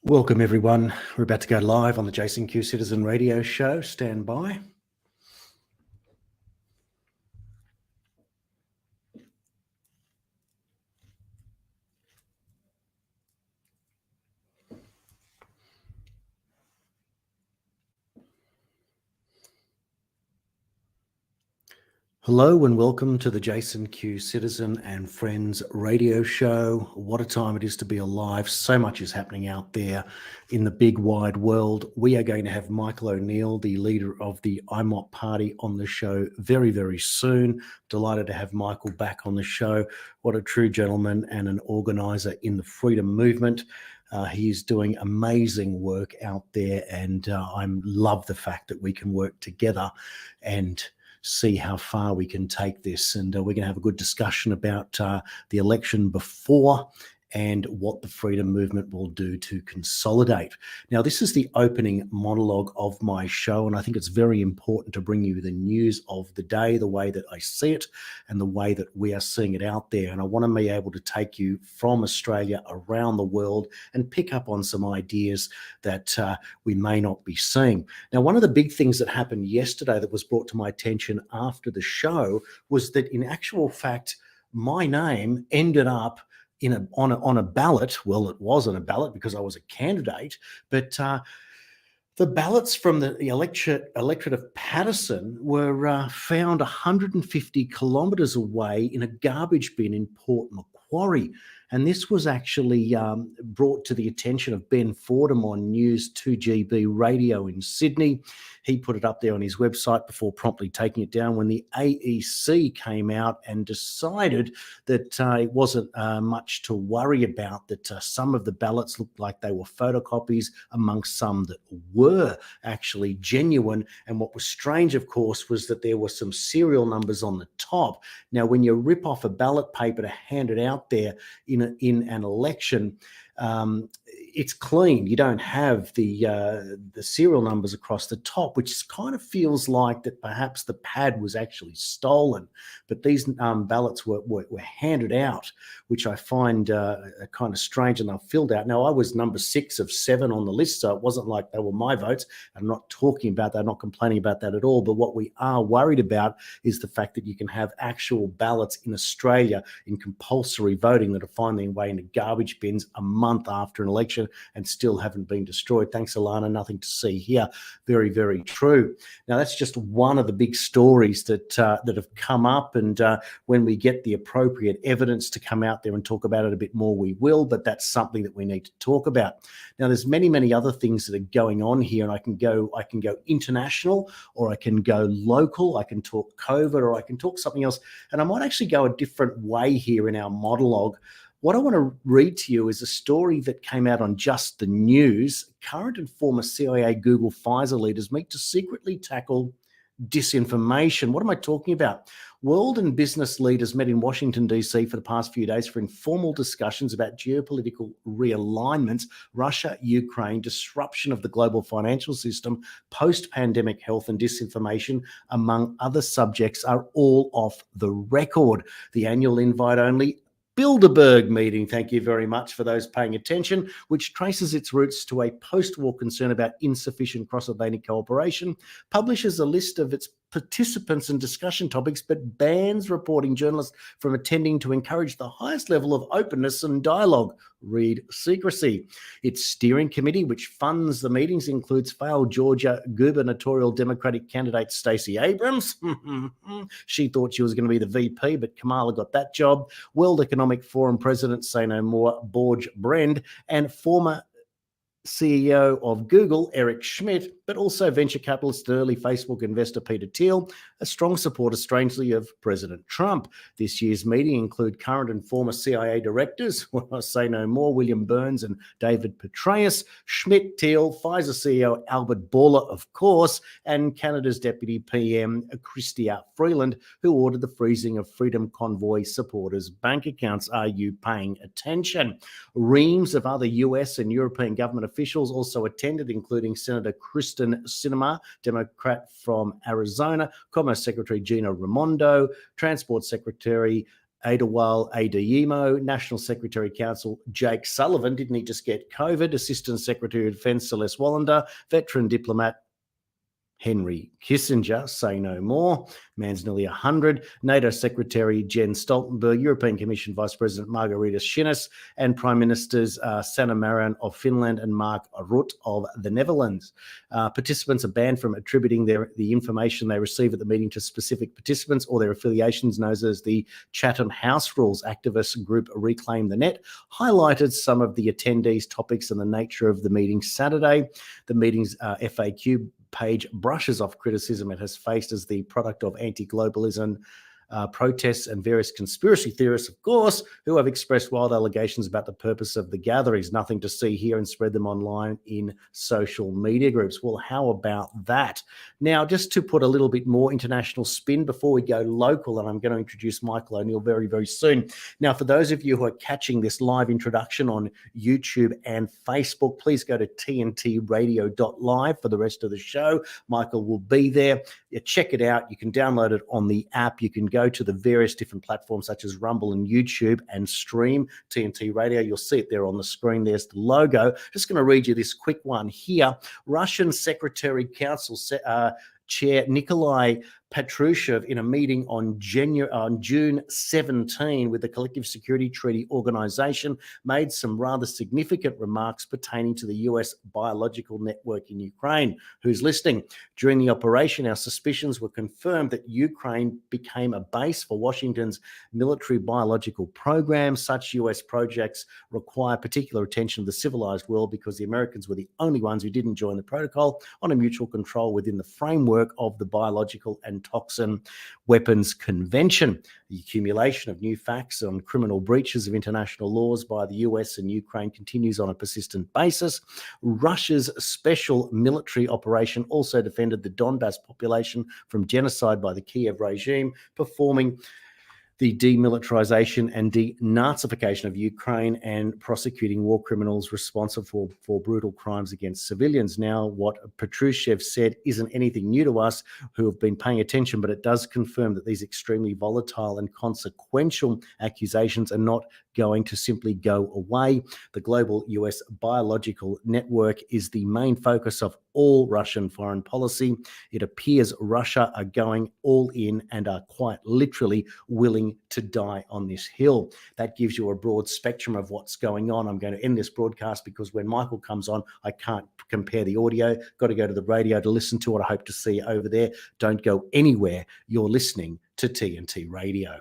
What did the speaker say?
Welcome, everyone. We're about to go live on the Jason Q Citizen Radio Show. Stand by. Hello and welcome to the Jason Q Citizen and Friends Radio Show. What a time it is to be alive. So much is happening out there in the big wide world. We are going to have Michael O'Neill, the leader of the IMOP party, on the show very, very soon. Delighted to have Michael back on the show. What a true gentleman and an organizer in the freedom movement. He's doing amazing work out there, and I love the fact that we can work together and see how far we can take this. And we're going to have a good discussion about the election before and what the freedom movement will do to consolidate. Now, this is the opening monologue of my show, and I think it's very important to bring you the news of the day, the way that I see it and the way that we are seeing it out there. And I want to be able to take you from Australia around the world and pick up on some ideas that we may not be seeing. Now, one of the big things that happened yesterday that was brought to my attention after the show was that, in actual fact, my name ended up on a ballot. Well, it was on a ballot because I was a candidate, but the ballots from the electorate of Patterson were found 150 kilometres away in a garbage bin in Port Macquarie. And this was actually brought to the attention of Ben Fordham on News 2GB Radio in Sydney. He put it up there on his website before promptly taking it down when the AEC came out and decided that it wasn't much to worry about, that some of the ballots looked like they were photocopies amongst some that were actually genuine. And what was strange, of course, was that there were some serial numbers on the top. Now, when you rip off a ballot paper to hand it out there in an election, it's clean. You don't have the serial numbers across the top, which kind of feels like that perhaps the pad was actually stolen. But these ballots were handed out, which I find kind of strange, and they're filled out. Now, I was number 6 of 7 on the list, so it wasn't like they were my votes. I'm not talking about that, I'm not complaining about that at all. But what we are worried about is the fact that you can have actual ballots in Australia in compulsory voting that are finding their way into garbage bins a month after an election and still haven't been destroyed. Thanks, Alana. Nothing to see here. Very, very true. Now, that's just one of the big stories that have come up, and when we get the appropriate evidence to come out there and talk about it a bit more, we will, but that's something that we need to talk about. Now, there's many, many other things that are going on here, and I can go international, or I can go local. I can talk COVID, or I can talk something else, and I might actually go a different way here in our monologue. What I want to read to you is a story that came out on Just the News. Current and former CIA, Google, Pfizer leaders meet to secretly tackle disinformation. What am I talking about? World and business leaders met in Washington, D.C. for the past few days for informal discussions about geopolitical realignments, Russia, Ukraine, disruption of the global financial system, post-pandemic health and disinformation, among other subjects, are all off the record. The annual invite-only Bilderberg meeting, thank you very much for those paying attention, which traces its roots to a post-war concern about insufficient cross-Atlantic cooperation, publishes a list of its participants and discussion topics, but bans reporting journalists from attending to encourage the highest level of openness and dialogue. Read secrecy. Its steering committee, which funds the meetings, includes failed Georgia gubernatorial Democratic candidate Stacey Abrams. She thought she was going to be the VP, but Kamala got that job. World Economic Forum President, say no more, Borge Brend, and former CEO of Google, Eric Schmidt, but also venture capitalist and early Facebook investor Peter Thiel, a strong supporter, strangely, of President Trump. This year's meeting include current and former CIA directors, well, I say no more, William Burns and David Petraeus, Schmidt, Thiel, Pfizer CEO Albert Bourla, of course, and Canada's Deputy PM, Chrystia Freeland, who ordered the freezing of Freedom Convoy supporters' bank accounts. Are you paying attention? Reams of other US and European government officials also attended, including Senator Kristen Sinema, Democrat from Arizona, Commerce Secretary Gina Raimondo, Transport Secretary Adewale Adeyemo, National Secretary Council Jake Sullivan, didn't he just get COVID? Assistant Secretary of Defence Celeste Wallander, veteran diplomat Henry Kissinger, say no more. Man's nearly 100. NATO Secretary Jens Stoltenberg, European Commission Vice President Margarita Schinas, and Prime Ministers Sanna Marin of Finland and Mark Rutte of the Netherlands. Participants are banned from attributing the information they receive at the meeting to specific participants or their affiliations, known as the Chatham House Rules. Activist group Reclaim the Net highlighted some of the attendees' topics and the nature of the meeting Saturday. The meeting's FAQ page brushes off criticism it has faced as the product of anti-globalism protests and various conspiracy theorists, of course, who have expressed wild allegations about the purpose of the gatherings. Nothing to see here, and spread them online in social media groups. Well, how about that? Now, just to put a little bit more international spin before we go local, and I'm going to introduce Michael O'Neill very, very soon. Now, for those of you who are catching this live introduction on YouTube and Facebook, please go to tntradio.live for the rest of the show. Michael will be there. Check it out. You can download it on the app. You can go to the various different platforms such as Rumble and YouTube and stream TNT Radio. You'll see it there on the screen. There's the logo. Just going to read you this quick one here. Russian Secretary Council Chair Nikolai Patrushev, in a meeting on June 17 with the Collective Security Treaty Organization, made some rather significant remarks pertaining to the US biological network in Ukraine. Who's listening? During the operation, our suspicions were confirmed that Ukraine became a base for Washington's military biological program. Such US projects require particular attention of the civilized world because the Americans were the only ones who didn't join the protocol on a mutual control within the framework of the Biological and Toxin Weapons Convention. The accumulation of new facts on criminal breaches of international laws by the US and Ukraine continues on a persistent basis. Russia's special military operation also defended the Donbass population from genocide by the Kiev regime, performing the demilitarization and denazification of Ukraine and prosecuting war criminals responsible for brutal crimes against civilians. Now, what Patrushev said isn't anything new to us who have been paying attention, but it does confirm that these extremely volatile and consequential accusations are not going to simply go away. The global US biological network is the main focus of all Russian foreign policy. It appears Russia are going all in and are quite literally willing to die on this hill. That gives you a broad spectrum of what's going on. I'm going to end this broadcast because when Michael comes on, I can't compare the audio. Got to go to the radio to listen to it. I hope to see you over there. Don't go anywhere. You're listening to TNT Radio.